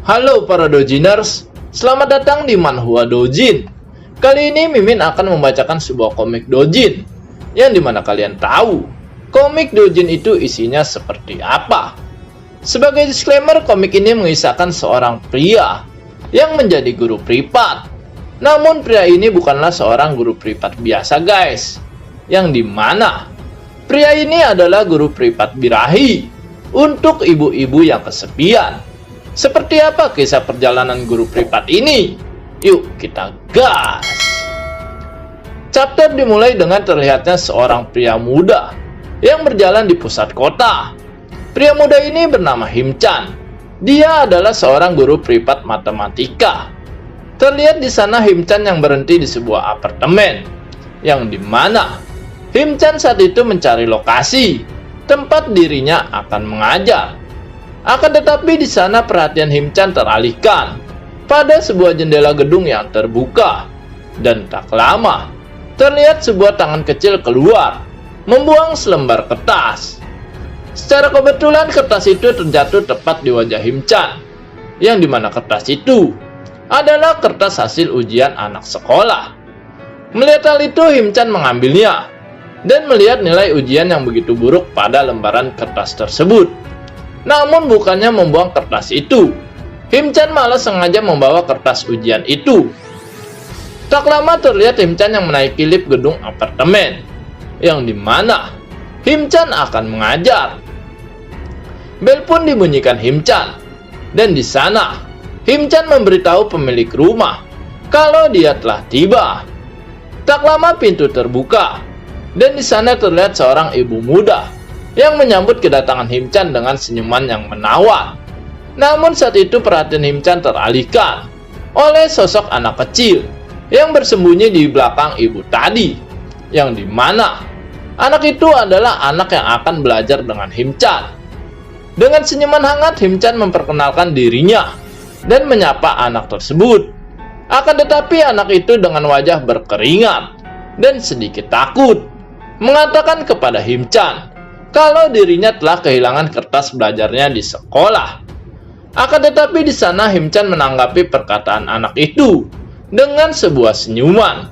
Halo para Dojiners, selamat datang di Manhwa Dojin. Kali ini Mimin akan membacakan sebuah komik Dojin, yang dimana kalian tahu, komik Dojin itu isinya seperti apa. Sebagai disclaimer, komik ini mengisahkan seorang pria yang menjadi guru privat. Namun pria ini bukanlah seorang guru privat biasa guys, yang dimana pria ini adalah guru privat birahi untuk ibu-ibu yang kesepian. Seperti apa kisah perjalanan guru privat ini? Yuk kita gas! Chapter dimulai dengan terlihatnya seorang pria muda yang berjalan di pusat kota. Pria muda ini bernama Him-chan. Dia adalah seorang guru privat matematika. Terlihat di sana Him-chan yang berhenti di sebuah apartemen, yang dimana Him-chan saat itu mencari lokasi tempat dirinya akan mengajar. Akan tetapi di sana perhatian Him-chan teralihkan pada sebuah jendela gedung yang terbuka, dan tak lama terlihat sebuah tangan kecil keluar membuang selembar kertas. Secara kebetulan kertas itu terjatuh tepat di wajah Him-chan, yang dimana kertas itu adalah kertas hasil ujian anak sekolah. Melihat hal itu, Him-chan mengambilnya dan melihat nilai ujian yang begitu buruk pada lembaran kertas tersebut. Namun bukannya membuang kertas itu, Him-chan malah sengaja membawa kertas ujian itu. Tak lama terlihat Him-chan yang menaiki lift gedung apartemen, yang dimana Him-chan akan mengajar. Bel pun dibunyikan Him-chan, dan di sana Him-chan memberitahu pemilik rumah kalau dia telah tiba. Tak lama pintu terbuka, dan di sana terlihat seorang ibu muda yang menyambut kedatangan Him-chan dengan senyuman yang menawan. Namun saat itu perhatian Him-chan teralihkan oleh sosok anak kecil yang bersembunyi di belakang ibu tadi, yang dimana anak itu adalah anak yang akan belajar dengan Him-chan. Dengan senyuman hangat, Him-chan memperkenalkan dirinya dan menyapa anak tersebut. Akan tetapi anak itu dengan wajah berkeringat dan sedikit takut mengatakan kepada Him-chan kalau dirinya telah kehilangan kertas belajarnya di sekolah. Akan tetapi di sana Him-chan menanggapi perkataan anak itu dengan sebuah senyuman,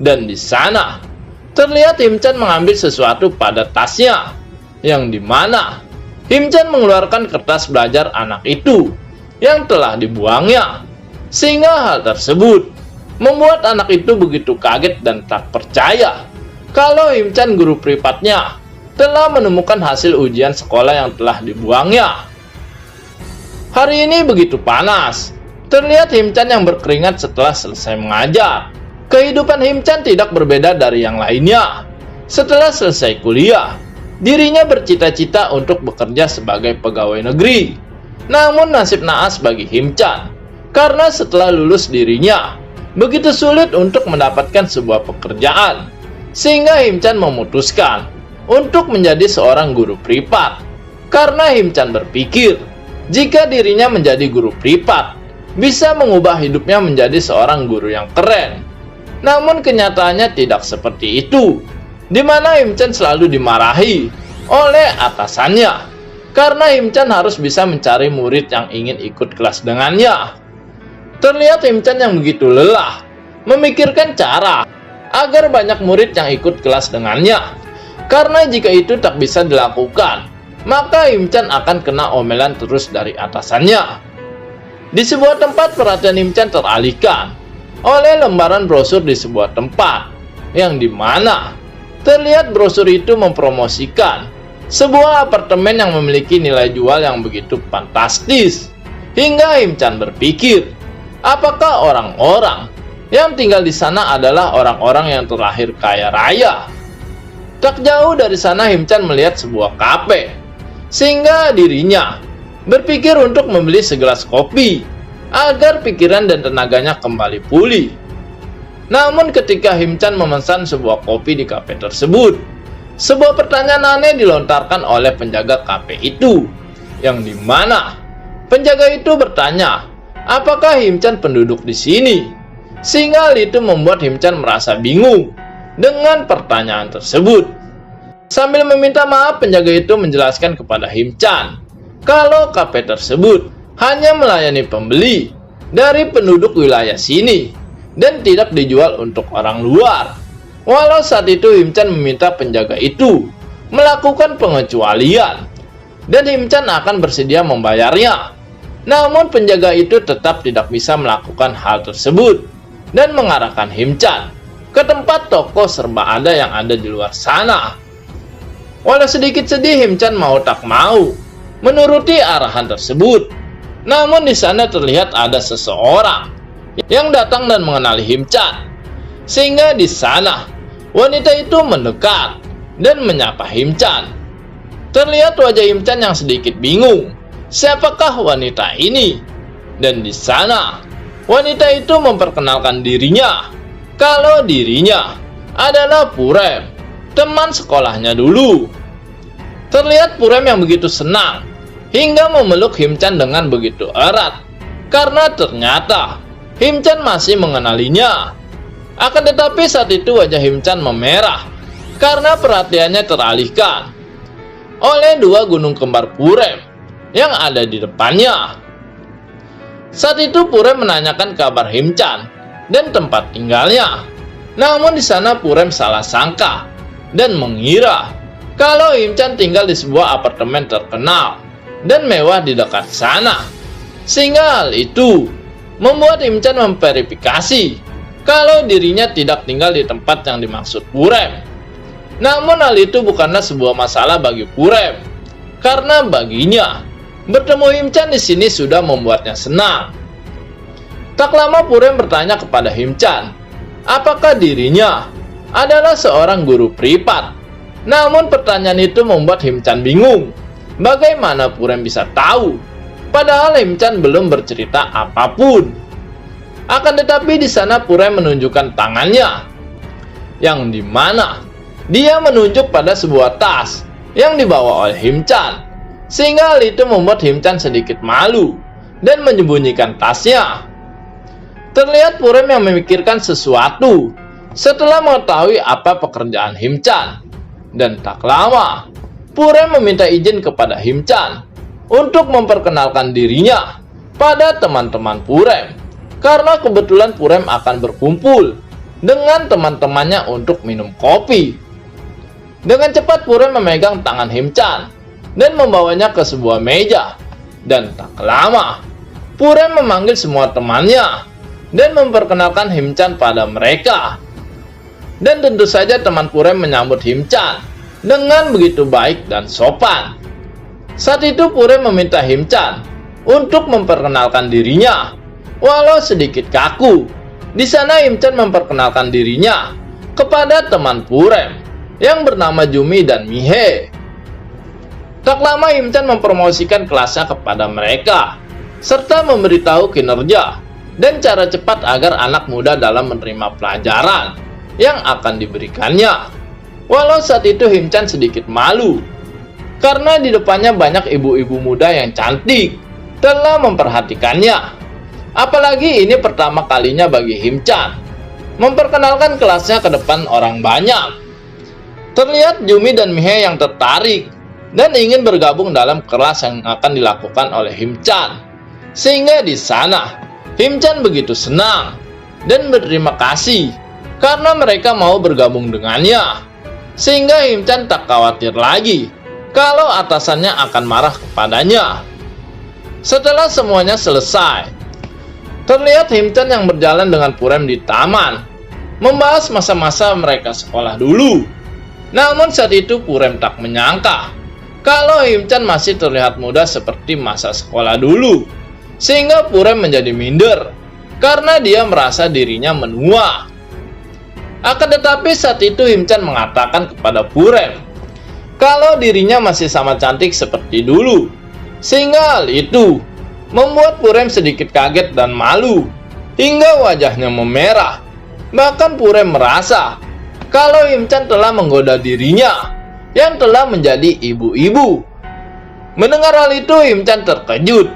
dan di sana terlihat Him-chan mengambil sesuatu pada tasnya, yang dimana Him-chan mengeluarkan kertas belajar anak itu yang telah dibuangnya, sehingga hal tersebut membuat anak itu begitu kaget dan tak percaya kalau Him-chan guru privatnya telah menemukan hasil ujian sekolah yang telah dibuangnya. Hari ini begitu panas. Terlihat Him-chan yang berkeringat setelah selesai mengajar. Kehidupan Him-chan tidak berbeda dari yang lainnya. Setelah selesai kuliah, dirinya bercita-cita untuk bekerja sebagai pegawai negeri. Namun nasib naas bagi Him-chan, karena setelah lulus dirinya begitu sulit untuk mendapatkan sebuah pekerjaan, sehingga Him-chan memutuskan untuk menjadi seorang guru privat. Karena Him-chan berpikir, jika dirinya menjadi guru privat, bisa mengubah hidupnya menjadi seorang guru yang keren. Namun kenyataannya tidak seperti itu, di mana Him-chan selalu dimarahi oleh atasannya, karena Him-chan harus bisa mencari murid yang ingin ikut kelas dengannya. Terlihat Him-chan yang begitu lelah memikirkan cara agar banyak murid yang ikut kelas dengannya. Karena jika itu tak bisa dilakukan, maka Him-chan akan kena omelan terus dari atasannya. Di sebuah tempat perhatian Him-chan teralihkan oleh lembaran brosur di sebuah tempat, yang dimana terlihat brosur itu mempromosikan sebuah apartemen yang memiliki nilai jual yang begitu fantastis. Hingga Him-chan berpikir, apakah orang-orang yang tinggal di sana adalah orang-orang yang terlahir kaya raya? Tak jauh dari sana Him-chan melihat sebuah kafe, sehingga dirinya berpikir untuk membeli segelas kopi agar pikiran dan tenaganya kembali pulih. Namun ketika Him-chan memesan sebuah kopi di kafe tersebut, sebuah pertanyaan aneh dilontarkan oleh penjaga kafe itu, yang dimana penjaga itu bertanya, apakah Him-chan penduduk di sini? Sehingga hal itu membuat Him-chan merasa bingung dengan pertanyaan tersebut. Sambil meminta maaf, penjaga itu menjelaskan kepada Him-chan kalau kafe tersebut hanya melayani pembeli dari penduduk wilayah sini dan tidak dijual untuk orang luar. Walau saat itu Himchan meminta penjaga itu melakukan pengecualian dan Himchan akan bersedia membayarnya. Namun penjaga itu tetap tidak bisa melakukan hal tersebut dan mengarahkan Himchan ke tempat toko serba ada yang ada di luar sana. Walau sedikit sedih, Himchan mau tak mau menuruti arahan tersebut. Namun di sana terlihat ada seseorang yang datang dan mengenali Himchan. Sehingga di sana wanita itu mendekat dan menyapa Himchan. Terlihat wajah Himchan yang sedikit bingung. Siapakah wanita ini? Dan di sana wanita itu memperkenalkan dirinya kalau dirinya adalah Purem, teman sekolahnya dulu. Terlihat Purem yang begitu senang hingga memeluk Himchan dengan begitu erat karena ternyata Himchan masih mengenalinya. Akan tetapi saat itu wajah Himchan memerah karena perhatiannya teralihkan oleh dua gunung kembar Purem yang ada di depannya. Saat itu Purem menanyakan kabar Himchan dan tempat tinggalnya. Namun di sana Purem salah sangka dan mengira kalau Himchan tinggal di sebuah apartemen terkenal dan mewah di dekat sana. Sehingga hal itu membuat Himchan memverifikasi kalau dirinya tidak tinggal di tempat yang dimaksud Purem. Namun hal itu bukanlah sebuah masalah bagi Purem, karena baginya bertemu Himchan di sini sudah membuatnya senang. Tak lama Purem bertanya kepada Himchan, apakah dirinya adalah seorang guru privat. Namun pertanyaan itu membuat Himchan bingung. Bagaimana Purem bisa tahu? Padahal Himchan belum bercerita apapun. Akan tetapi di sana Purem menunjukkan tangannya, yang dimana dia menunjuk pada sebuah tas yang dibawa oleh Himchan. Sehingga hal itu membuat Himchan sedikit malu dan menyembunyikan tasnya. Terlihat Purem yang memikirkan sesuatu setelah mengetahui apa pekerjaan Himchan. Dan tak lama, Purem meminta izin kepada Himchan untuk memperkenalkan dirinya pada teman-teman Purem. Karena kebetulan Purem akan berkumpul dengan teman-temannya untuk minum kopi. Dengan cepat Purem memegang tangan Himchan dan membawanya ke sebuah meja. Dan tak lama, Purem memanggil semua temannya dan memperkenalkan Himchan pada mereka. Dan tentu saja teman Purem menyambut Himchan dengan begitu baik dan sopan. Saat itu Purem meminta Himchan untuk memperkenalkan dirinya, walau sedikit kaku. Di sana Himchan memperkenalkan dirinya kepada teman Purem yang bernama Jumi dan Mihe. Tak lama Himchan mempromosikan kelasnya kepada mereka, serta memberitahu kinerja dan cara cepat agar anak muda dalam menerima pelajaran yang akan diberikannya. Walau saat itu Himchan sedikit malu, karena di depannya banyak ibu-ibu muda yang cantik telah memperhatikannya. Apalagi ini pertama kalinya bagi Himchan memperkenalkan kelasnya ke depan orang banyak. Terlihat Jumi dan Mihe yang tertarik dan ingin bergabung dalam kelas yang akan dilakukan oleh Himchan. Sehingga di sana Himchan begitu senang dan berterima kasih karena mereka mau bergabung dengannya. Sehingga Himchan tak khawatir lagi kalau atasannya akan marah kepadanya. Setelah semuanya selesai, terlihat Himchan yang berjalan dengan Purem di taman, membahas masa-masa mereka sekolah dulu. Namun saat itu Purem tak menyangka kalau Himchan masih terlihat muda seperti masa sekolah dulu. Sehingga Purem menjadi minder karena dia merasa dirinya menua. Akan tetapi saat itu Himchan mengatakan kepada Purem kalau dirinya masih sama cantik seperti dulu. Sehingga hal itu membuat Purem sedikit kaget dan malu hingga wajahnya memerah. Bahkan Purem merasa kalau Himchan telah menggoda dirinya yang telah menjadi ibu-ibu. Mendengar hal itu Himchan terkejut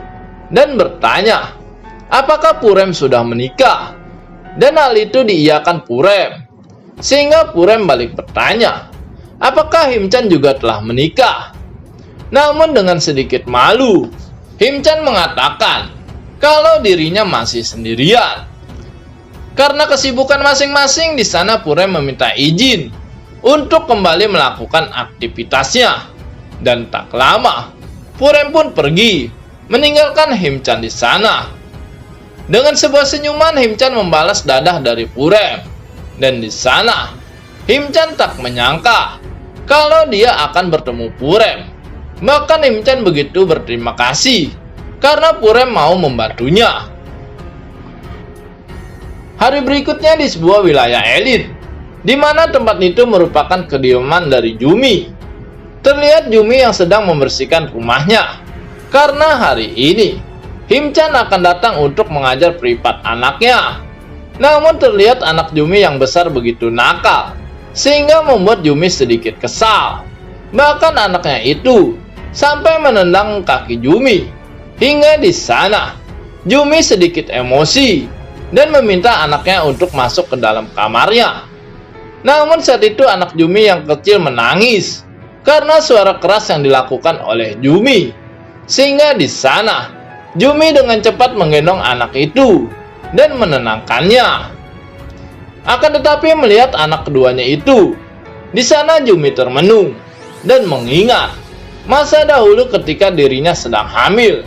dan bertanya apakah Purem sudah menikah. Dan hal itu diiyakan Purem. Sehingga Purem balik bertanya apakah Himchan juga telah menikah. Namun dengan sedikit malu Himchan mengatakan kalau dirinya masih sendirian. Karena kesibukan masing-masing di sana, Purem meminta izin untuk kembali melakukan aktivitasnya. Dan tak lama, Purem pun pergi, meninggalkan Himchan di sana. Dengan sebuah senyuman, Himchan membalas dadah dari Purem. Dan di sana, Himchan tak menyangka kalau dia akan bertemu Purem. Bahkan Himchan begitu berterima kasih karena Purem mau membantunya. Hari berikutnya di sebuah wilayah elit, di mana tempat itu merupakan kediaman dari Jumi. Terlihat Jumi yang sedang membersihkan rumahnya. Karena hari ini, Himchan akan datang untuk mengajar privat anaknya. Namun terlihat anak Jumi yang besar begitu nakal, sehingga membuat Jumi sedikit kesal. Bahkan anaknya itu sampai menendang kaki Jumi. Hingga di sana, Jumi sedikit emosi dan meminta anaknya untuk masuk ke dalam kamarnya. Namun saat itu anak Jumi yang kecil menangis karena suara keras yang dilakukan oleh Jumi. Sehingga di sana, Jumi dengan cepat menggendong anak itu dan menenangkannya. Akan tetapi melihat anak keduanya itu, di sana Jumi termenung dan mengingat masa dahulu ketika dirinya sedang hamil,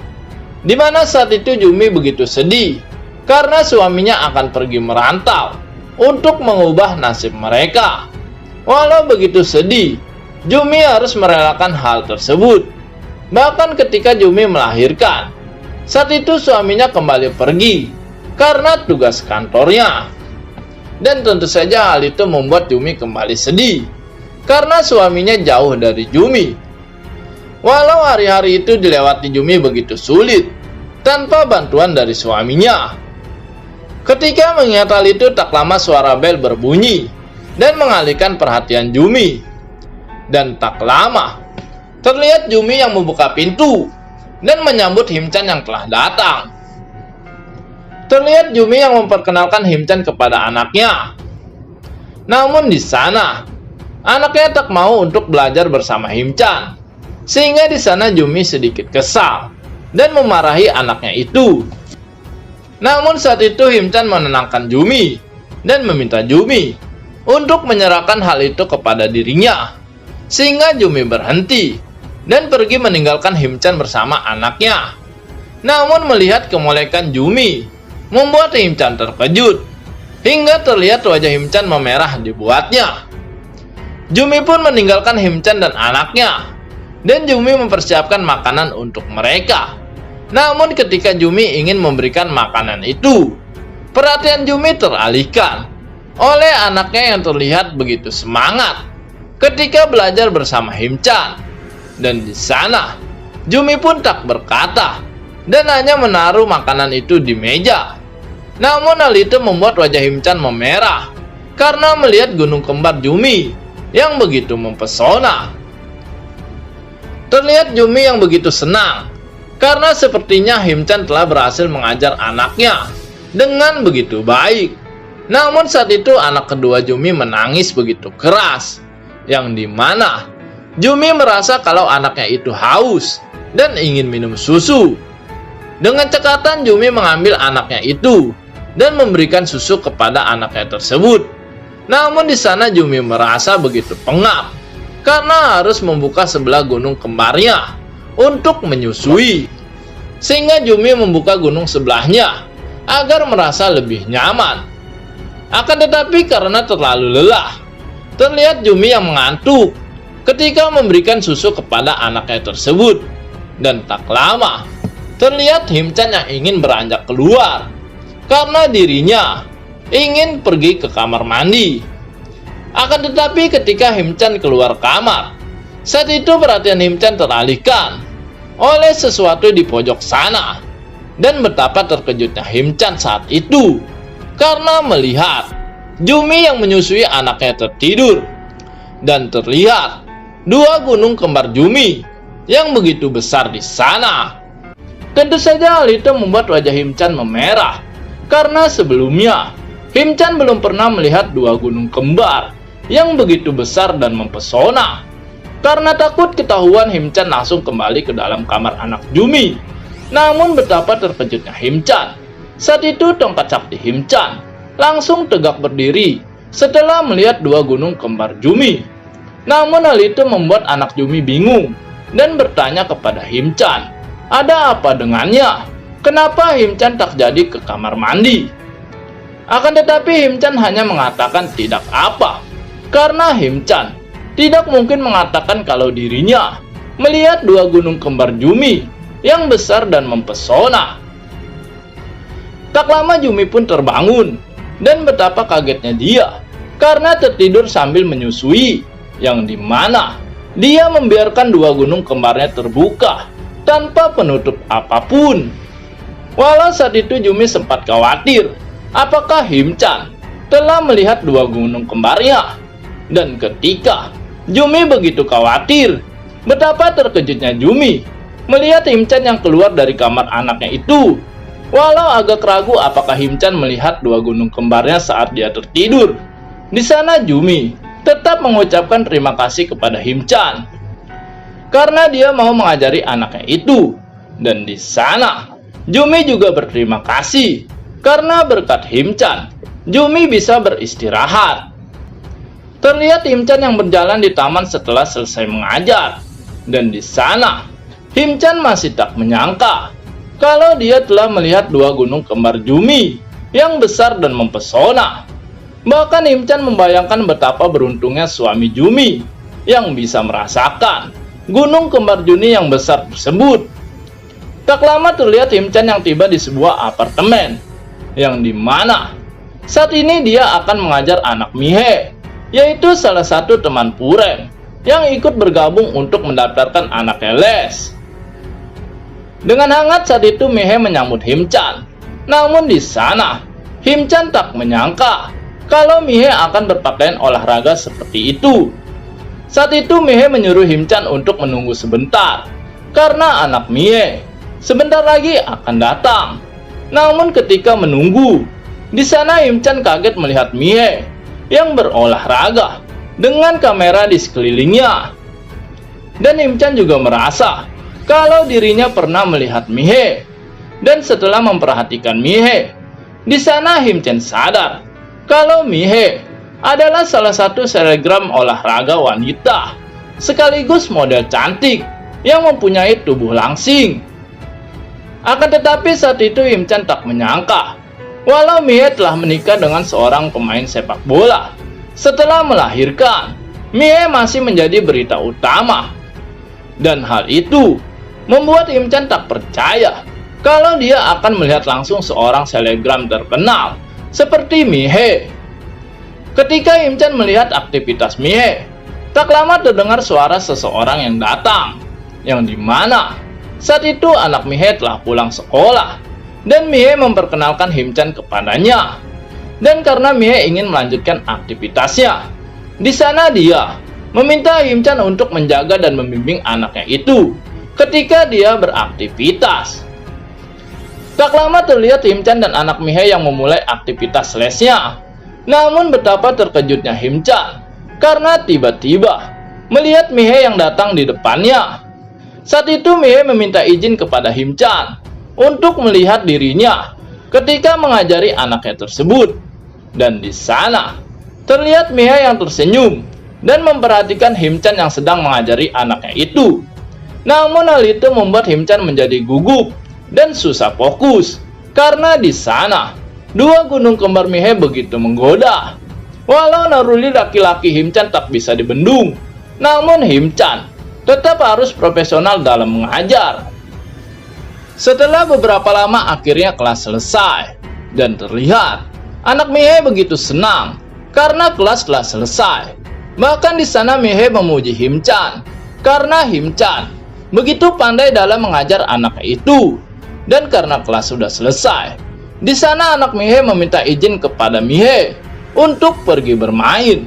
di mana saat itu Jumi begitu sedih karena suaminya akan pergi merantau untuk mengubah nasib mereka. Walau begitu sedih, Jumi harus merelakan hal tersebut. Bahkan ketika Jumi melahirkan, saat itu suaminya kembali pergi karena tugas kantornya. Dan tentu saja hal itu membuat Jumi kembali sedih karena suaminya jauh dari Jumi. Walau hari-hari itu dilewati Jumi begitu sulit tanpa bantuan dari suaminya. Ketika mengingat hal itu, tak lama suara bel berbunyi dan mengalihkan perhatian Jumi. Dan tak lama, terlihat Jumi yang membuka pintu dan menyambut Himchan yang telah datang. Terlihat Jumi yang memperkenalkan Himchan kepada anaknya. Namun di sana, anaknya tak mau untuk belajar bersama Himchan. Sehingga di sana Jumi sedikit kesal dan memarahi anaknya itu. Namun saat itu Himchan menenangkan Jumi dan meminta Jumi untuk menyerahkan hal itu kepada dirinya. Sehingga Jumi berhenti dan pergi meninggalkan Himchan bersama anaknya. Namun melihat kemolekan Jumi membuat Himchan terkejut, hingga terlihat wajah Himchan memerah dibuatnya. Jumi pun meninggalkan Himchan dan anaknya, dan Jumi mempersiapkan makanan untuk mereka. Namun ketika Jumi ingin memberikan makanan itu, perhatian Jumi teralihkan oleh anaknya yang terlihat begitu semangat ketika belajar bersama Himchan. Dan di sana, Jumi pun tak berkata dan hanya menaruh makanan itu di meja. Namun hal itu membuat wajah Himchan memerah karena melihat gunung kembar Jumi yang begitu mempesona. Terlihat Jumi yang begitu senang karena sepertinya Himchan telah berhasil mengajar anaknya dengan begitu baik. Namun saat itu anak kedua Jumi menangis begitu keras, yang dimana Jumi merasa kalau anaknya itu haus dan ingin minum susu. Dengan cekatan Jumi mengambil anaknya itu dan memberikan susu kepada anaknya tersebut. Namun di sana Jumi merasa begitu pengap karena harus membuka sebelah gunung kembarnya untuk menyusui. Sehingga Jumi membuka gunung sebelahnya agar merasa lebih nyaman. Akan tetapi karena terlalu lelah, terlihat Jumi yang mengantuk ketika memberikan susu kepada anaknya tersebut. Dan tak lama, terlihat Himchan yang ingin beranjak keluar karena dirinya ingin pergi ke kamar mandi. Akan tetapi ketika Himchan keluar kamar, saat itu perhatian Himchan teralihkan oleh sesuatu di pojok sana. Dan betapa terkejutnya Himchan saat itu karena melihat Jumi yang menyusui anaknya tertidur. Dan terlihat dua gunung kembar Jumi yang begitu besar di sana. Tentu saja hal itu membuat wajah Himchan memerah karena sebelumnya Himchan belum pernah melihat dua gunung kembar yang begitu besar dan mempesona. Karena takut ketahuan, Himchan langsung kembali ke dalam kamar anak Jumi Namun betapa terkejutnya Himchan. Saat itu tongkat sakti Himchan langsung tegak berdiri setelah melihat dua gunung kembar Jumi. Namun hal itu membuat anak Jumi bingung dan bertanya kepada Himchan, ada apa dengannya? Kenapa Himchan tak jadi ke kamar mandi? Akan tetapi Himchan hanya mengatakan tidak apa, karena Himchan tidak mungkin mengatakan kalau dirinya melihat dua gunung kembar Jumi yang besar dan mempesona. Tak lama Jumi pun terbangun, dan betapa kagetnya dia karena tertidur sambil menyusui, yang dimana dia membiarkan dua gunung kembarnya terbuka tanpa penutup apapun. Walau saat itu Jumi sempat khawatir apakah Himchan telah melihat dua gunung kembarnya. Dan ketika Jumi begitu khawatir, betapa terkejutnya Jumi melihat Himchan yang keluar dari kamar anaknya itu. Walau agak ragu apakah Himchan melihat dua gunung kembarnya saat dia tertidur, di sana Jumi tetap mengucapkan terima kasih kepada Himchan karena dia mau mengajari anaknya itu. Dan di sana Jumi juga berterima kasih karena berkat Himchan Jumi bisa beristirahat. Terlihat Himchan yang berjalan di taman setelah selesai mengajar, dan di sana Himchan masih tak menyangka kalau dia telah melihat dua gunung kembar Jumi yang besar dan mempesona. Bahkan Himchan membayangkan betapa beruntungnya suami Jumi yang bisa merasakan gunung kembar Jumi yang besar tersebut. Tak lama terlihat Himchan yang tiba di sebuah apartemen, yang dimana saat ini dia akan mengajar anak Mihe, yaitu salah satu teman Purem yang ikut bergabung untuk mendaftarkan anaknya les. Dengan hangat saat itu Mihe menyambut Himchan. Namun di sana Himchan tak menyangka kalau Mihe akan berpakaian olahraga seperti itu. Saat itu Mihe menyuruh Himchan untuk menunggu sebentar karena anak Mihe sebentar lagi akan datang. Namun ketika menunggu, di sana Himchan kaget melihat Mihe yang berolahraga dengan kamera di sekelilingnya. Dan Himchan juga merasa kalau dirinya pernah melihat Mihe. Dan setelah memperhatikan Mihe, di sana Himchan sadar kalau Mihe adalah salah satu selebgram olahraga wanita sekaligus model cantik yang mempunyai tubuh langsing. Akan tetapi saat itu Himchan tak menyangka walau Mihe telah menikah dengan seorang pemain sepak bola. Setelah melahirkan, Mihe masih menjadi berita utama. Dan hal itu membuat Himchan tak percaya kalau dia akan melihat langsung seorang selebgram terkenal seperti Mihe. Ketika Himchan melihat aktivitas Mihe, tak lama terdengar suara seseorang yang datang, yang dimana saat itu anak Mihe telah pulang sekolah, dan Mihe memperkenalkan Himchan kepadanya. Dan karena Mihe ingin melanjutkan aktivitasnya, di sana dia meminta Himchan untuk menjaga dan membimbing anaknya itu ketika dia beraktivitas. Tak lama terlihat Himchan dan anak Mihe yang memulai aktivitas lesnya. Namun betapa terkejutnya Himchan karena tiba-tiba melihat Mihe yang datang di depannya. Saat itu Mihe meminta izin kepada Himchan untuk melihat dirinya ketika mengajari anaknya tersebut. Dan di sana terlihat Mihe yang tersenyum dan memperhatikan Himchan yang sedang mengajari anaknya itu. Namun hal itu membuat Himchan menjadi gugup dan susah fokus karena di sana dua gunung kembar Mihe begitu menggoda. Walau naluri laki-laki Himchan tak bisa dibendung, namun Himchan tetap harus profesional dalam mengajar. Setelah beberapa lama akhirnya kelas selesai, dan terlihat anak Mihe begitu senang karena kelas telah selesai. Bahkan di sana Mihe memuji Himchan karena Himchan begitu pandai dalam mengajar anaknya itu. Dan karena kelas sudah selesai, di sana anak Mihe meminta izin kepada Mihe untuk pergi bermain.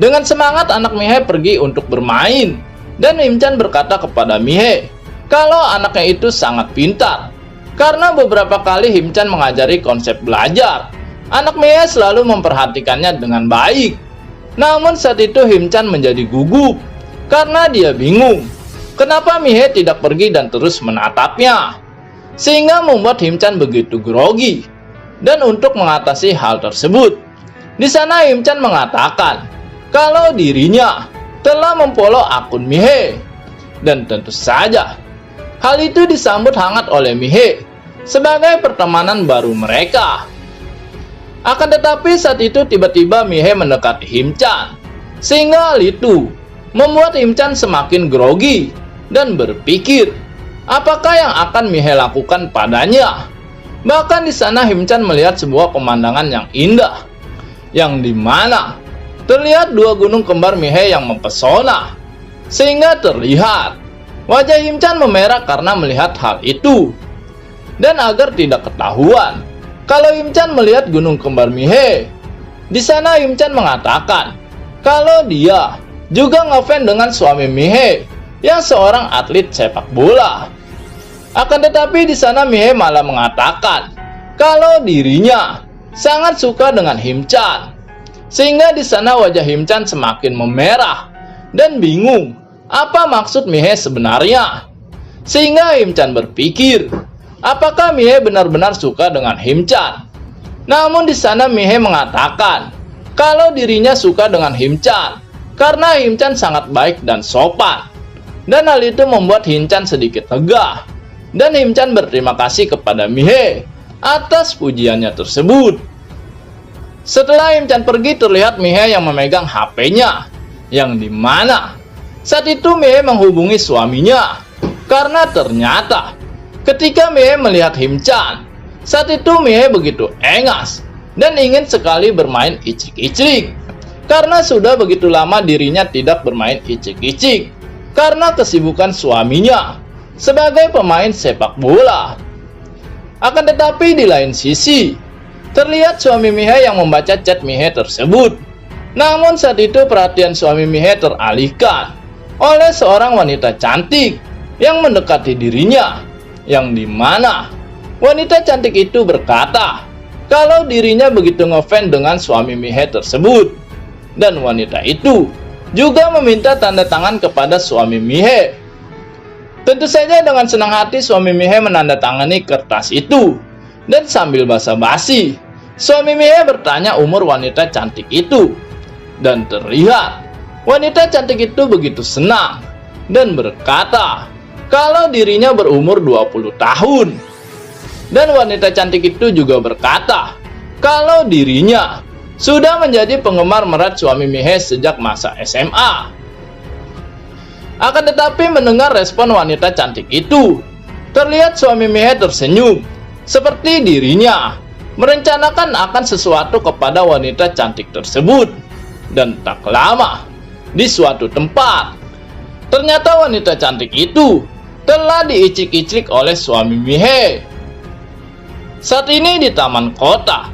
Dengan semangat anak Mihe pergi untuk bermain, dan Himchan berkata kepada Mihe kalau anaknya itu sangat pintar. Karena beberapa kali Himchan mengajari konsep belajar, anak Mihe selalu memperhatikannya dengan baik. Namun saat itu Himchan menjadi gugup karena dia bingung kenapa Mihe tidak pergi dan terus menatapnya. sehingga membuat Himchan begitu grogi. Dan untuk mengatasi hal tersebut, di sana Himchan mengatakan kalau dirinya telah memfollow akun Mihei. Dan tentu saja, hal itu disambut hangat oleh Mihei sebagai pertemanan baru mereka. Akan tetapi saat itu tiba-tiba Mihei mendekati Himchan, sehingga hal itu membuat Himchan semakin grogi dan berpikir apakah yang akan Mihei lakukan padanya. Bahkan di sana Himchan melihat sebuah pemandangan yang indah, yang dimana terlihat dua gunung kembar Mihei yang mempesona, sehingga terlihat wajah Himchan memerah karena melihat hal itu. Dan agar tidak ketahuan kalau Himchan melihat gunung kembar Mihei, di sana Himchan mengatakan kalau dia juga ngefans dengan suami Mihei yang seorang atlet sepak bola. Akan tetapi di sana Mihei malah mengatakan kalau dirinya sangat suka dengan Himchan, sehingga di sana wajah Himchan semakin memerah dan bingung apa maksud Mihei sebenarnya. Sehingga Himchan berpikir apakah Mihei benar-benar suka dengan Himchan. Namun di sana Mihei mengatakan kalau dirinya suka dengan Himchan karena Himchan sangat baik dan sopan. Dan hal itu membuat Himchan sedikit lega. Dan Himchan berterima kasih kepada Mihei atas pujiannya tersebut. Setelah Himchan pergi, terlihat Mihei yang memegang HP-nya, yang dimana saat itu Mihei menghubungi suaminya. Karena ternyata ketika Mihei melihat Himchan, saat itu Mihei begitu engas dan ingin sekali bermain icik-icik. Karena sudah begitu lama dirinya tidak bermain icik-icik karena kesibukan suaminya sebagai pemain sepak bola. Akan tetapi di lain sisi, terlihat suami Mihei yang membaca chat Mihei tersebut. Namun saat itu perhatian suami Mihei teralihkan oleh seorang wanita cantik yang mendekati dirinya, yang dimana wanita cantik itu berkata kalau dirinya begitu ngefans dengan suami Mihei tersebut. Dan wanita itu juga meminta tanda tangan kepada suami Mihei. Tentu saja dengan senang hati suami Mihei menandatangani kertas itu. Dan sambil basa-basi, suami Mihei bertanya umur wanita cantik itu. Dan terlihat wanita cantik itu begitu senang dan berkata kalau dirinya berumur 20 tahun. Dan wanita cantik itu juga berkata kalau dirinya sudah menjadi penggemar berat suami Mihei sejak masa SMA. Akan tetapi mendengar respon wanita cantik itu, terlihat suami Mihei tersenyum, seperti dirinya merencanakan akan sesuatu kepada wanita cantik tersebut. Dan tak lama, di suatu tempat, ternyata wanita cantik itu telah diicik-icik oleh suami Mihei. Saat ini di taman kota,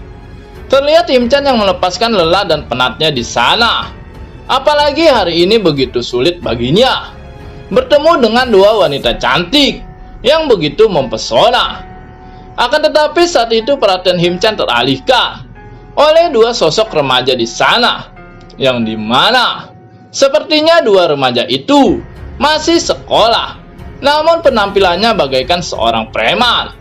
terlihat Himchan yang melepaskan lelah dan penatnya di sana. Apalagi hari ini begitu sulit baginya bertemu dengan dua wanita cantik yang begitu mempesona. Akan tetapi saat itu perhatian Himchan teralihkan oleh dua sosok remaja di sana, yang dimana sepertinya dua remaja itu masih sekolah, namun penampilannya bagaikan seorang preman.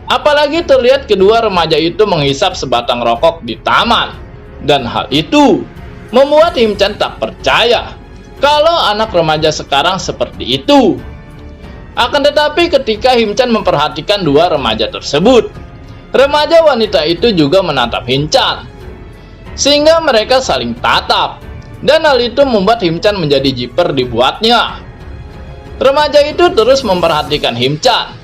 Apalagi terlihat kedua remaja itu menghisap sebatang rokok di taman. Dan hal itu membuat Himchan tak percaya kalau anak remaja sekarang seperti itu. Akan tetapi ketika Himchan memperhatikan dua remaja tersebut, remaja wanita itu juga menatap Himchan, sehingga mereka saling tatap. Dan hal itu membuat Himchan menjadi jiper dibuatnya. Remaja itu terus memperhatikan Himchan.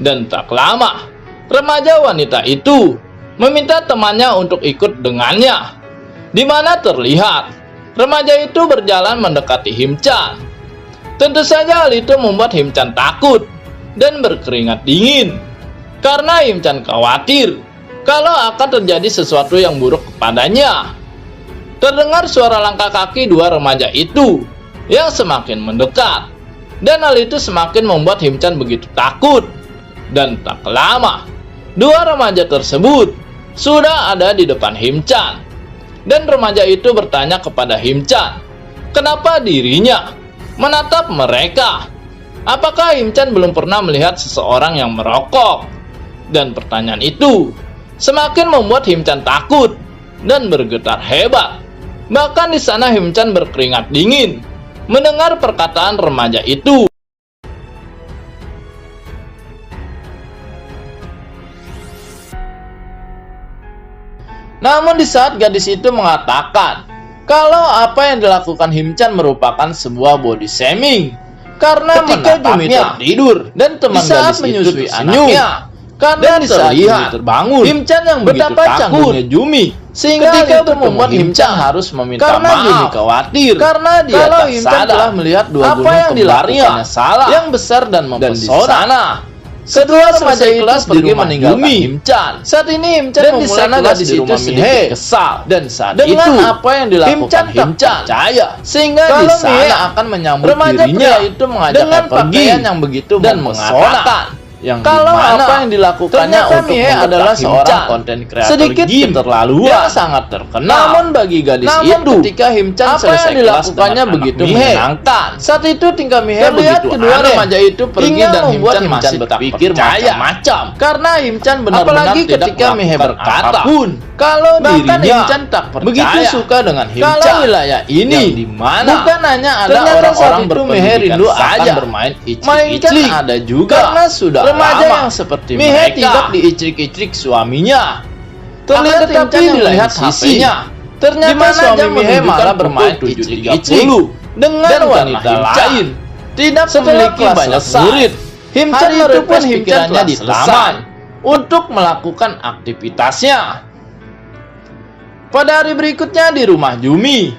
Dan tak lama, remaja wanita itu meminta temannya untuk ikut dengannya, di mana terlihat remaja itu berjalan mendekati Himchan. Tentu saja hal itu membuat Himchan takut dan berkeringat dingin, karena Himchan khawatir kalau akan terjadi sesuatu yang buruk kepadanya. Terdengar suara langkah kaki dua remaja itu yang semakin mendekat, dan hal itu semakin membuat Himchan begitu takut. Dan tak lama, dua remaja tersebut sudah ada di depan Himchan. Dan remaja itu bertanya kepada Himchan, kenapa dirinya menatap mereka. apakah Him-chan belum pernah melihat seseorang yang merokok? Dan pertanyaan itu semakin membuat Him-chan takut dan bergetar hebat. Bahkan di sana Him-chan berkeringat dingin mendengar perkataan remaja itu. Namun di saat gadis itu mengatakan kalau apa yang dilakukan Him-chan merupakan sebuah body shaming karena ketika Jumi tertidur dan teman gadis menyusui anaknya, karena terlihat terbangun Him-chan yang betapa canggungnya Jumi, sehingga ketika itu membuat Him-chan harus meminta maaf. Jumi khawatir karena dia kalau Him-chan telah melihat dua gunung kembarnya salah yang besar dan mempesona. Kedua remaja kelas pergi meninggalkan Him-chan. Saat ini Him-chan memulai kelas di rumah Mihe kesal dan saat dengan itu apa yang dilakukan Him-chan percaya sehingga di sana akan menyambut dirinya itu mengajaknya pergi yang begitu dan mengatakan yang kalau apa yang dilakukannya untuk Mihe adalah seorang konten kreator sedikit keterlaluan yang sangat terkenal. Namun bagi gadis itu ketika Him-chan selesai dilakukannya begitu menyenangkan. Saat itu tingkah Mihe begitu kedua remaja itu pergi dan Him-chan masih berpikir macam-macam karena Him-chan benar-benar tidak berkata pun kalau dirinya Him-chan tak percaya begitu suka dengan Him-chan. Kalau wilayah ini di mana bukan hanya ada orang-orang berpendidikan saja bermain iclik-iclik, ada juga karena sudah remaja yang seperti Mihe tidak diicrik-icrik suaminya. Terlihat Him-chan melihat HP-nya. Ternyata suami Mihe malah bermain icrik-icrik dengan wanita lain. Tidak memiliki banyak murid. Him-chan merepot pikirannya di taman untuk melakukan aktivitasnya. Pada hari berikutnya di rumah Jumi,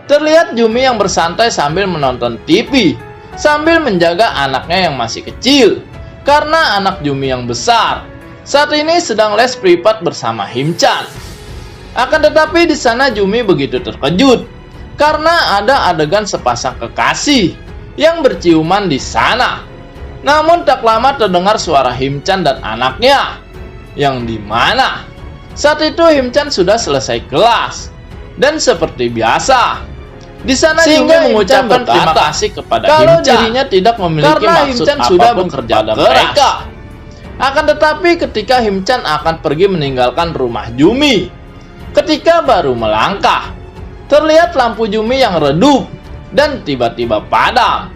terlihat Jumi yang bersantai sambil menonton TV, sambil menjaga anaknya yang masih kecil. Karena anak Jumi yang besar saat ini sedang les privat bersama Him-chan. Akan tetapi di sana Jumi begitu terkejut karena ada adegan sepasang kekasih yang berciuman di sana. Namun tak lama terdengar suara Him-chan dan anaknya, yang dimana saat itu Him-chan sudah selesai kelas dan seperti biasa di sana sehingga mengucapkan terima kasih kepada kalau dirinya tidak memiliki maksud sudah bekerja pada mereka. Akan tetapi ketika Him-chan akan pergi meninggalkan rumah Jumi, ketika baru melangkah, terlihat lampu Jumi yang redup dan tiba-tiba padam.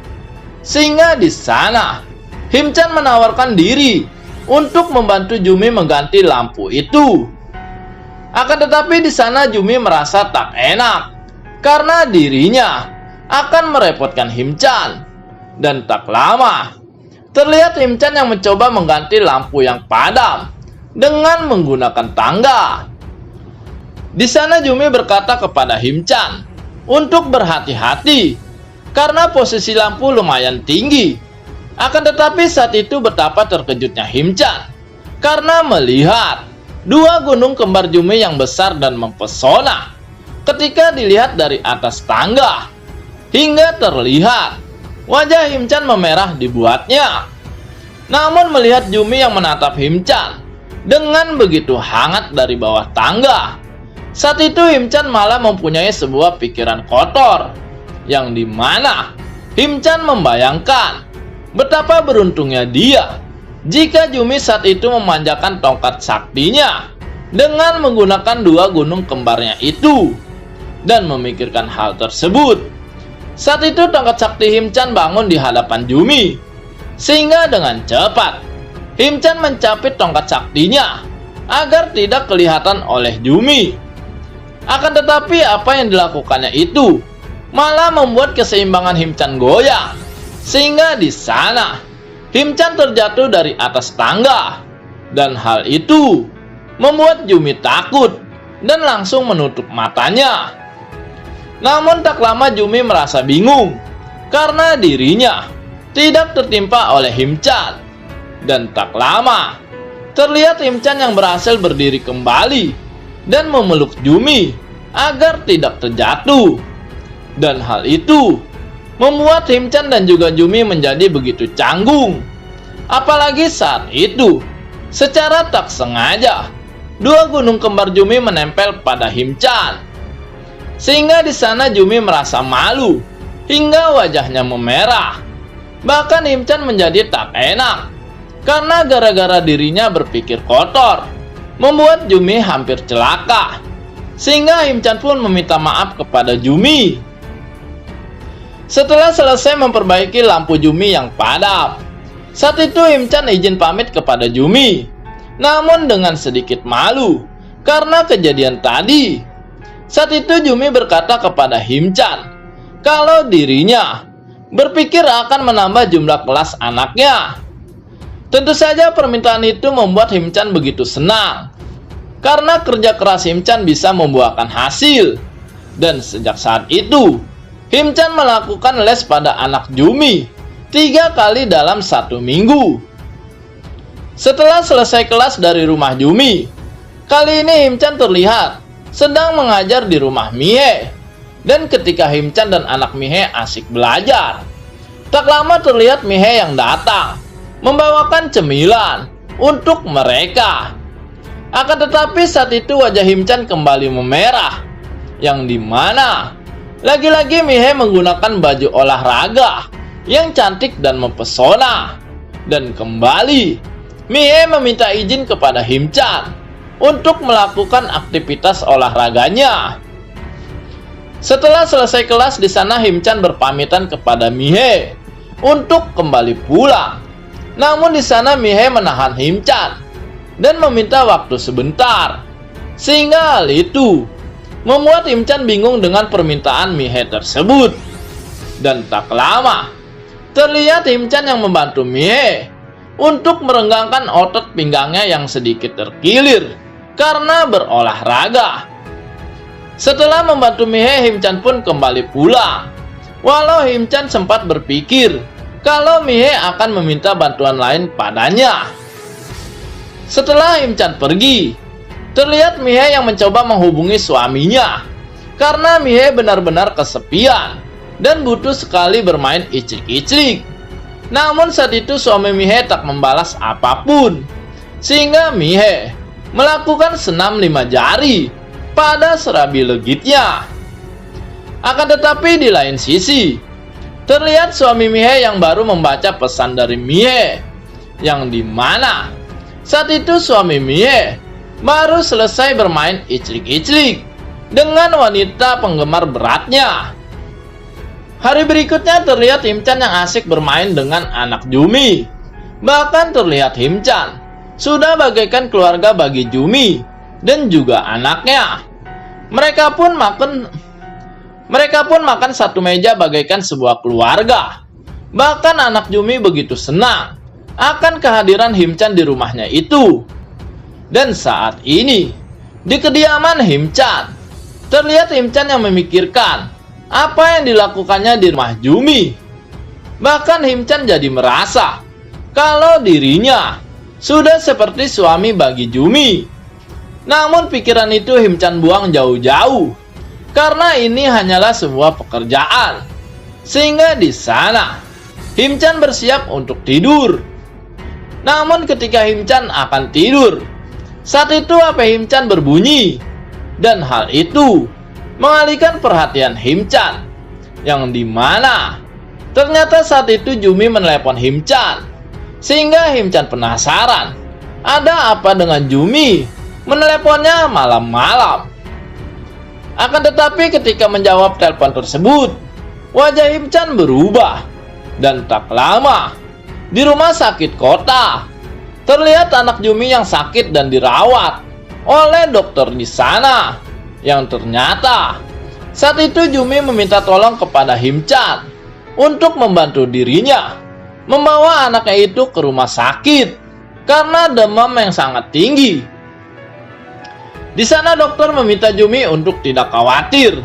Sehingga di sana Him-chan menawarkan diri untuk membantu Jumi mengganti lampu itu. Akan tetapi di sana Jumi merasa tak enak karena dirinya akan merepotkan Him-chan. Dan tak lama, terlihat Him-chan yang mencoba mengganti lampu yang padam dengan menggunakan tangga. Di sana Jumi berkata kepada Him-chan untuk berhati-hati karena posisi lampu lumayan tinggi. Akan tetapi saat itu betapa terkejutnya Him-chan karena melihat dua gunung kembar Jumi yang besar dan mempesona ketika dilihat dari atas tangga, hingga terlihat wajah Him-chan memerah dibuatnya. Namun melihat Jumi yang menatap Him-chan dengan begitu hangat dari bawah tangga, saat itu Him-chan malah mempunyai sebuah pikiran kotor, yang dimana Him-chan membayangkan betapa beruntungnya dia jika Jumi saat itu memanjakan tongkat saktinya dengan menggunakan dua gunung kembarnya itu. Dan memikirkan hal tersebut, saat itu tongkat sakti Him-chan bangun di hadapan Jumi, sehingga dengan cepat Him-chan mencapit tongkat saktinya agar tidak kelihatan oleh Jumi. Akan tetapi apa yang dilakukannya itu malah membuat keseimbangan Him-chan goyang, sehingga di sana Him-chan terjatuh dari atas tangga. Dan hal itu membuat Jumi takut dan langsung menutup matanya. Namun tak lama Jumi merasa bingung karena dirinya tidak tertimpa oleh Him-chan. Dan tak lama terlihat Him-chan yang berhasil berdiri kembali dan memeluk Jumi agar tidak terjatuh. Dan hal itu membuat Him-chan dan juga Jumi menjadi begitu canggung. Apalagi saat itu secara tak sengaja dua gunung kembar Jumi menempel pada Him-chan. Sehingga di sana Jumi merasa malu hingga wajahnya memerah. Bahkan Himchan menjadi tak enak karena gara-gara dirinya berpikir kotor, membuat Jumi hampir celaka. Sehingga Himchan pun meminta maaf kepada Jumi. Setelah selesai memperbaiki lampu Jumi yang padam, saat itu Himchan izin pamit kepada Jumi. Namun dengan sedikit malu karena kejadian tadi. Saat itu Jumi berkata kepada Himchan kalau dirinya berpikir akan menambah jumlah kelas anaknya. Tentu saja permintaan itu membuat Himchan begitu senang karena kerja keras Himchan bisa membuahkan hasil. Dan sejak saat itu Himchan melakukan les pada anak Jumi 3 kali dalam 1 minggu. Setelah selesai kelas dari rumah Jumi, kali ini Himchan terlihat sedang mengajar di rumah Mie. Dan ketika Himchan dan anak Mie asik belajar, tak lama terlihat Mie yang datang membawakan cemilan untuk mereka. Akan tetapi saat itu wajah Himchan kembali memerah, yang dimana lagi-lagi Mie menggunakan baju olahraga yang cantik dan mempesona. Dan kembali Mie meminta izin kepada Himchan untuk melakukan aktivitas olahraganya. Setelah selesai kelas di sana, Himchan berpamitan kepada Mie untuk kembali pulang. Namun di sana Mie menahan Himchan dan meminta waktu sebentar. Sehingga hal itu membuat Himchan bingung dengan permintaan Mie tersebut. Dan tak lama terlihat Himchan yang membantu Mie untuk merenggangkan otot pinggangnya yang sedikit terkilir karena berolahraga. Setelah membantu Mie, Himchan pun kembali pulang. Walau Himchan sempat berpikir kalau Mie akan meminta bantuan lain padanya. Setelah Himchan pergi, terlihat Mie yang mencoba menghubungi suaminya karena Mie benar-benar kesepian dan butuh sekali bermain iclik-iclik. Namun saat itu suami Mie tak membalas apapun, sehingga Mie melakukan senam 5 jari pada serabi legitnya. Akan tetapi di lain sisi, terlihat suami Mie yang baru membaca pesan dari Mie, yang dimana saat itu suami Mie baru selesai bermain iclik-iclik dengan wanita penggemar beratnya. Hari berikutnya terlihat Himchan yang asik bermain dengan anak Jumi. Bahkan terlihat Himchan sudah bagaikan keluarga bagi Jumi dan juga anaknya. Mereka pun makan satu meja bagaikan sebuah keluarga. Bahkan anak Jumi begitu senang akan kehadiran Himchan di rumahnya itu. Dan saat ini di kediaman Himchan, terlihat Himchan yang memikirkan apa yang dilakukannya di rumah Jumi. Bahkan Himchan jadi merasa kalau dirinya sudah seperti suami bagi Jumi. Namun pikiran itu Himchan buang jauh-jauh karena ini hanyalah sebuah pekerjaan. Sehingga di sana Himchan bersiap untuk tidur. Namun ketika Himchan akan tidur, saat itu HP Himchan berbunyi. Dan hal itu mengalihkan perhatian Himchan, yang dimana ternyata saat itu Jumi menelepon Himchan. Sehingga Himchan penasaran ada apa dengan Jumi meneleponnya malam-malam. Akan tetapi ketika menjawab telepon tersebut, wajah Himchan berubah. Dan tak lama di rumah sakit kota, terlihat anak Jumi yang sakit dan dirawat oleh dokter di sana. Yang ternyata saat itu Jumi meminta tolong kepada Himchan untuk membantu dirinya membawa anaknya itu ke rumah sakit karena demam yang sangat tinggi. Di sana dokter meminta Jumi untuk tidak khawatir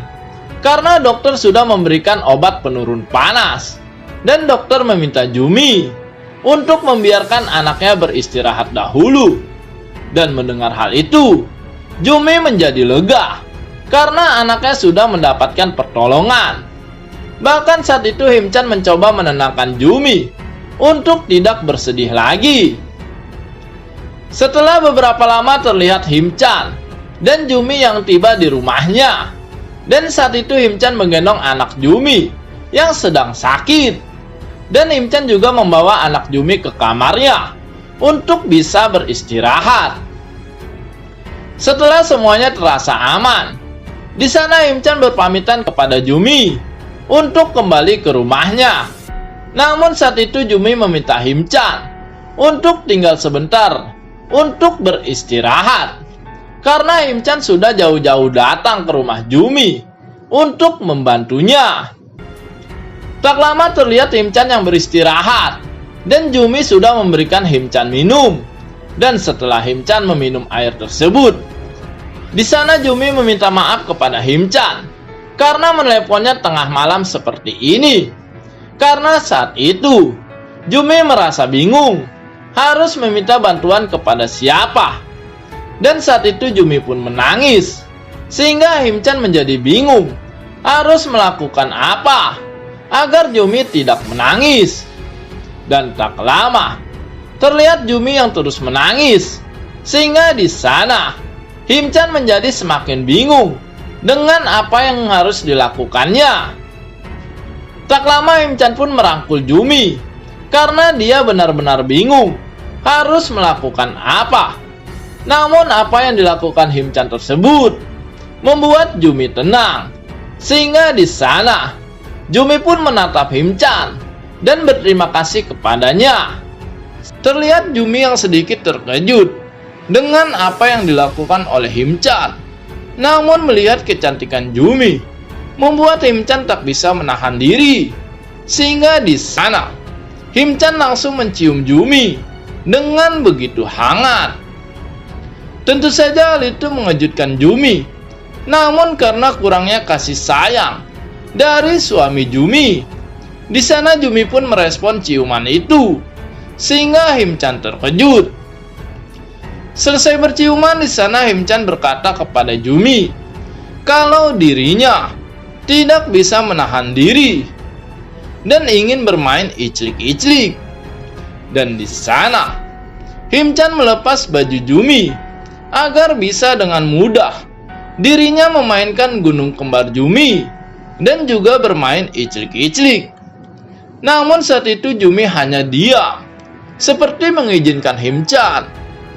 karena dokter sudah memberikan obat penurun panas. Dan dokter meminta Jumi untuk membiarkan anaknya beristirahat dahulu. Dan mendengar hal itu, Jumi menjadi lega karena anaknya sudah mendapatkan pertolongan. Bahkan saat itu Himchan mencoba menenangkan Jumi untuk tidak bersedih lagi. Setelah beberapa lama terlihat Himchan dan Jumi yang tiba di rumahnya. Dan saat itu Himchan menggendong anak Jumi yang sedang sakit. Dan Him-chan juga membawa anak Jumi ke kamarnya untuk bisa beristirahat. Setelah semuanya terasa aman, di sana Him-chan berpamitan kepada Jumi untuk kembali ke rumahnya. Namun saat itu Jumi meminta Him-chan untuk tinggal sebentar untuk beristirahat, karena Him-chan sudah jauh-jauh datang ke rumah Jumi untuk membantunya. Tak lama terlihat Him-chan yang beristirahat, dan Jumi sudah memberikan Him-chan minum. Dan setelah Him-chan meminum air tersebut, di sana Jumi meminta maaf kepada Him-chan karena meneleponnya tengah malam seperti ini. Karena saat itu Jumi merasa bingung harus meminta bantuan kepada siapa. Dan saat itu Jumi pun menangis, sehingga Him-chan menjadi bingung harus melakukan apa agar Jumi tidak menangis. Dan tak lama terlihat Jumi yang terus menangis, sehingga di sana Him-chan menjadi semakin bingung dengan apa yang harus dilakukannya. Tak lama Him-chan pun merangkul Jumi karena dia benar-benar bingung harus melakukan apa. Namun apa yang dilakukan Him-chan tersebut membuat Jumi tenang, sehingga di sana Jumi pun menatap Him-chan dan berterima kasih kepadanya. Terlihat Jumi yang sedikit terkejut dengan apa yang dilakukan oleh Him-chan. Namun melihat kecantikan Jumi membuat Him-chan tak bisa menahan diri, sehingga di sana Him-chan langsung mencium Jumi dengan begitu hangat. Tentu saja hal itu mengejutkan Jumi. Namun karena kurangnya kasih sayang dari suami Jumi, di sana Jumi pun merespon ciuman itu, sehingga Him-chan terkejut. Selesai berciuman, di sana Him-chan berkata kepada Jumi kalau dirinya tidak bisa menahan diri dan ingin bermain iclik-iclik. Dan di sana Him-chan melepas baju Jumi agar bisa dengan mudah dirinya memainkan gunung kembar Jumi dan juga bermain iclik-iclik. Namun saat itu Jumi hanya diam, seperti mengizinkan Him-chan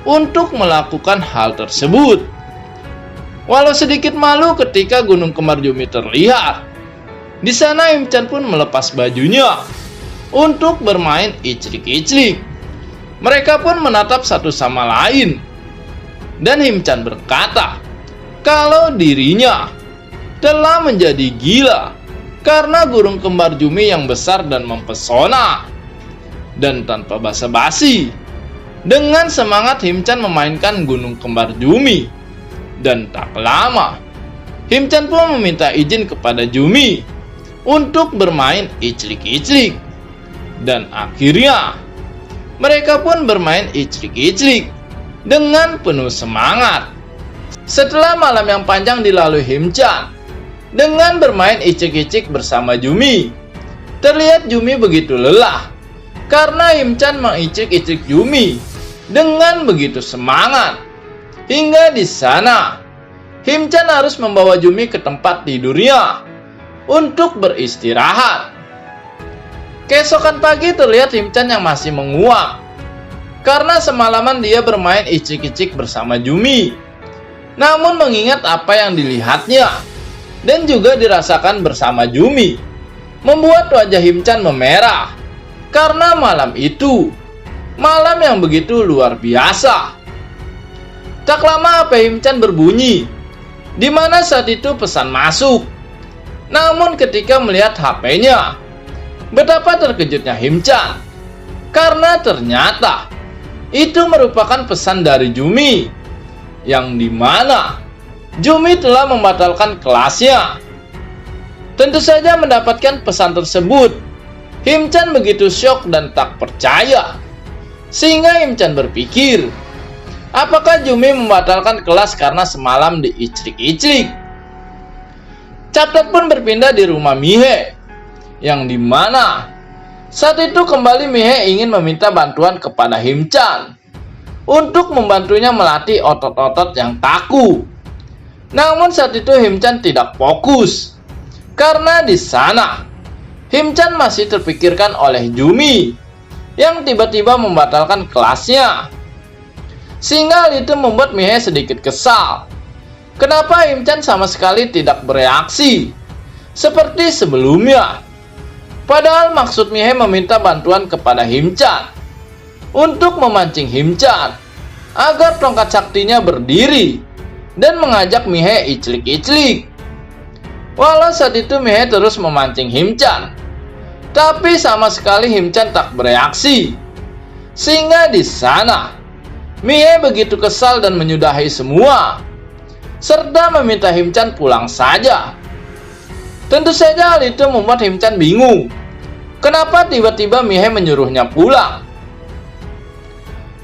untuk melakukan hal tersebut. Walau sedikit malu ketika gunung kembar Jumi terlihat, di sana Him-chan pun melepas bajunya untuk bermain iclik-iclik. Mereka pun menatap satu sama lain, dan Him-chan berkata kalau dirinya telah menjadi gila karena gunung kembar Jumi yang besar dan mempesona. Dan tanpa basa-basi, dengan semangat Him-chan memainkan gunung kembar Jumi. Dan tak lama Him-chan pun meminta izin kepada Jumi untuk bermain iclik-iclik. Dan akhirnya mereka pun bermain iclik-iclik dengan penuh semangat. Setelah malam yang panjang dilalui Him-chan dengan bermain icik-icik bersama Jumi, terlihat Jumi begitu lelah karena Him-chan mengicik-icik Jumi dengan begitu semangat. Hingga di sana Him-chan harus membawa Jumi ke tempat tidurnya untuk beristirahat. Keesokan pagi terlihat Him-chan yang masih menguap karena semalaman dia bermain icik-icik bersama Jumi. Namun mengingat apa yang dilihatnya dan juga dirasakan bersama Jumi, membuat wajah Him-chan memerah karena malam itu malam yang begitu luar biasa. Tak lama HP Him-chan berbunyi, di mana saat itu pesan masuk. Namun ketika melihat HP-nya, betapa terkejutnya Him-chan karena ternyata itu merupakan pesan dari Jumi, yang dimana Jumi telah membatalkan kelasnya. Tentu saja mendapatkan pesan tersebut, Him-chan begitu syok dan tak percaya, sehingga Him-chan berpikir, apakah Jumi membatalkan kelas karena semalam diiclik-iclik? Catat pun berpindah di rumah Mihe, yang dimana saat itu kembali Mihe ingin meminta bantuan kepada Him-chan untuk membantunya melatih otot-otot yang kaku. Namun saat itu Him-chan tidak fokus karena di sana Him-chan masih terpikirkan oleh Jumi yang tiba-tiba membatalkan kelasnya. Sehingga hal itu membuat Mihei sedikit kesal. Kenapa Him-chan sama sekali tidak bereaksi seperti sebelumnya? Padahal maksud Mihei meminta bantuan kepada Him-chan untuk memancing Him-chan agar tongkat saktinya berdiri dan mengajak Mihei iclik-iclik. Walau saat itu Mihei terus memancing Him-chan, tapi sama sekali Him-chan tak bereaksi. Sehingga di sana Mihei begitu kesal dan menyudahi semua, serta meminta Him-chan pulang saja. Tentu saja hal itu membuat Him-chan bingung. Kenapa tiba-tiba Mihei menyuruhnya pulang?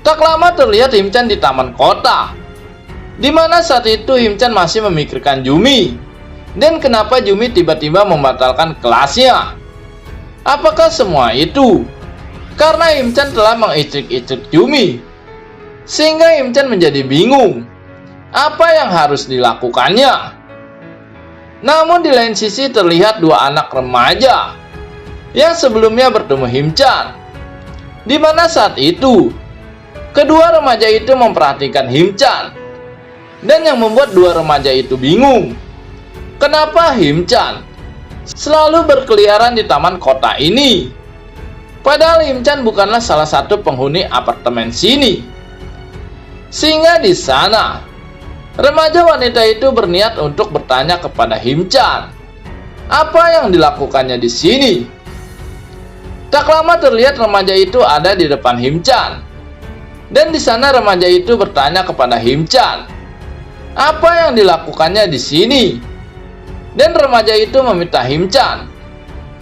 Tak lama terlihat Him-chan di taman kota, di mana saat itu Him-chan masih memikirkan Jumi. Dan kenapa Jumi tiba-tiba membatalkan kelasnya? Apakah semua itu karena Him-chan telah mengicik-icik Jumi? Sehingga Him-chan menjadi bingung apa yang harus dilakukannya. Namun di lain sisi terlihat dua anak remaja yang sebelumnya bertemu Him-chan, di mana saat itu kedua remaja itu memperhatikan Him-chan. Dan yang membuat dua remaja itu bingung, kenapa Him-chan selalu berkeliaran di taman kota ini? Padahal Him-chan bukanlah salah satu penghuni apartemen sini. Sehingga di sana remaja wanita itu berniat untuk bertanya kepada Him-chan apa yang dilakukannya di sini. Tak lama terlihat remaja itu ada di depan Him-chan. Dan di sana remaja itu bertanya kepada Him-chan apa yang dilakukannya di sini. Dan remaja itu meminta Him-chan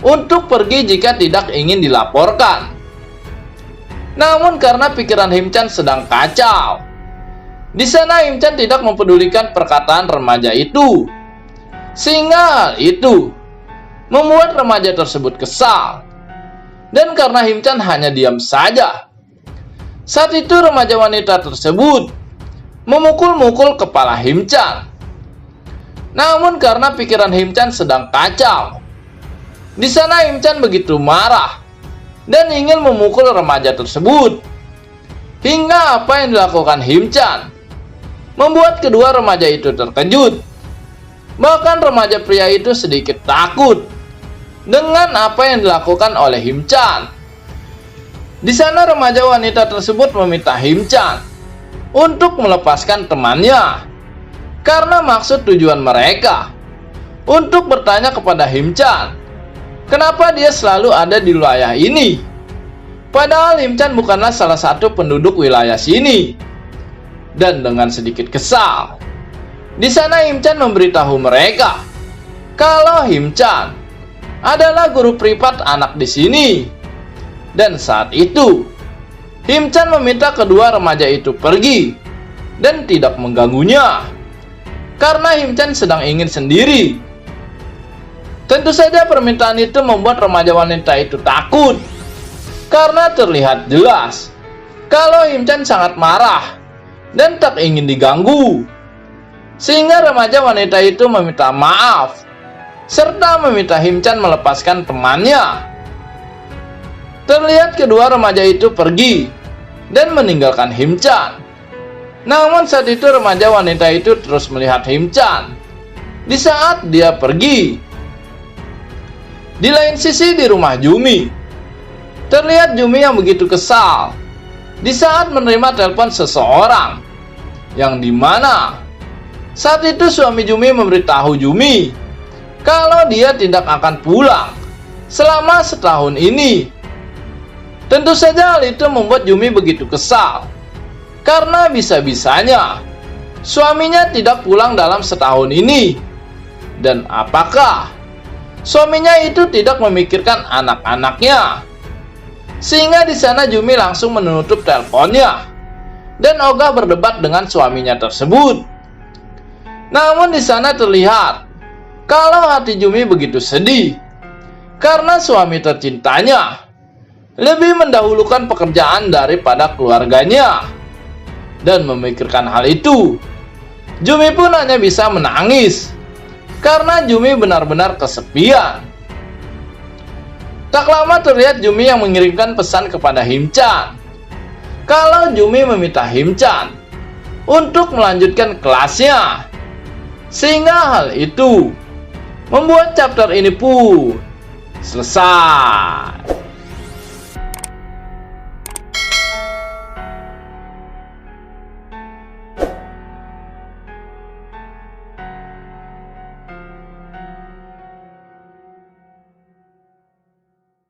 untuk pergi jika tidak ingin dilaporkan. Namun karena pikiran Him-chan sedang kacau, di sana Him-chan tidak mempedulikan perkataan remaja itu. Sehingga hal itu membuat remaja tersebut kesal. Dan karena Him-chan hanya diam saja, saat itu remaja wanita tersebut memukul-mukul kepala Him-chan. Namun karena pikiran Him-chan sedang kacau, di sana Him-chan begitu marah dan ingin memukul remaja tersebut. Hingga apa yang dilakukan Him-chan membuat kedua remaja itu terkejut. Bahkan remaja pria itu sedikit takut dengan apa yang dilakukan oleh Him-chan. Di sana remaja wanita tersebut meminta Him-chan untuk melepaskan temannya, karena maksud tujuan mereka untuk bertanya kepada Him-chan kenapa dia selalu ada di wilayah ini. Padahal Him-chan bukanlah salah satu penduduk wilayah sini. Dan dengan sedikit kesal, di sana Him-chan memberitahu mereka kalau Him-chan adalah guru privat anak di sini. Dan saat itu Him-chan meminta kedua remaja itu pergi dan tidak mengganggunya, karena Him-chan sedang ingin sendiri. Tentu saja permintaan itu membuat remaja wanita itu takut, karena terlihat jelas kalau Him-chan sangat marah dan tak ingin diganggu. Sehingga remaja wanita itu meminta maaf serta meminta Him-chan melepaskan temannya. Terlihat kedua remaja itu pergi dan meninggalkan Him-chan. Namun saat itu remaja wanita itu terus melihat Him-chan di saat dia pergi. Di lain sisi di rumah Jumi, terlihat Jumi yang begitu kesal di saat menerima telepon seseorang, yang dimana saat itu suami Jumi memberitahu Jumi kalau dia tidak akan pulang selama setahun ini. Tentu saja hal itu membuat Jumi begitu kesal, karena bisa-bisanya suaminya tidak pulang dalam setahun ini. Dan apakah suaminya itu tidak memikirkan anak-anaknya? Sehingga di sana Jumi langsung menutup teleponnya dan ogah berdebat dengan suaminya tersebut. Namun di sana terlihat kalau hati Jumi begitu sedih, karena suami tercintanya lebih mendahulukan pekerjaan daripada keluarganya. Dan memikirkan hal itu, Jumi pun hanya bisa menangis, karena Jumi benar-benar kesepian. Tak lama terlihat Jumi yang mengirimkan pesan kepada Him-chan kalau Jumi meminta Him-chan untuk melanjutkan kelasnya. Sehingga hal itu membuat chapter ini pun selesai.